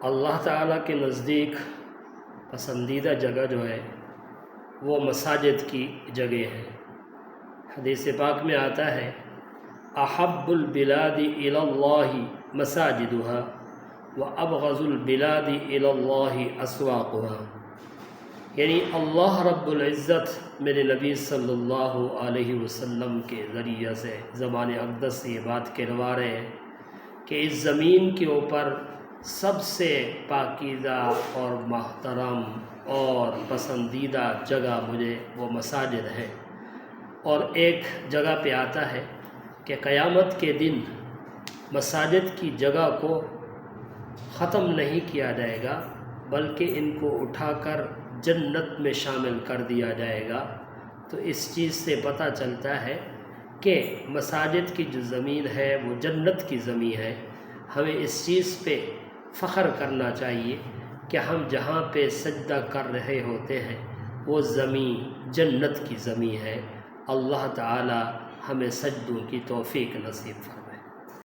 اللہ تعالیٰ کے نزدیک پسندیدہ جگہ جو ہے وہ مساجد کی جگہ ہے۔ حدیث پاک میں آتا ہے احب البلاد الی اللہ مساجدها وابغض البلاد الی اللہ اسواقها، یعنی اللہ رب العزت میرے نبی صلی اللہ علیہ وسلم کے ذریعہ سے زبان اقدس سے یہ بات کہلوا رہے ہیں کہ اس زمین کے اوپر سب سے پاکیزہ اور محترم اور پسندیدہ جگہ مجھے وہ مساجد ہے۔ اور ایک جگہ پہ آتا ہے کہ قیامت کے دن مساجد کی جگہ کو ختم نہیں کیا جائے گا بلکہ ان کو اٹھا کر جنت میں شامل کر دیا جائے گا۔ تو اس چیز سے پتہ چلتا ہے کہ مساجد کی جو زمین ہے وہ جنت کی زمین ہے۔ ہمیں اس چیز پہ فخر کرنا چاہیے کہ ہم جہاں پہ سجدہ کر رہے ہوتے ہیں وہ زمین جنت کی زمین ہے۔ اللہ تعالی ہمیں سجدوں کی توفیق نصیب فرمائے۔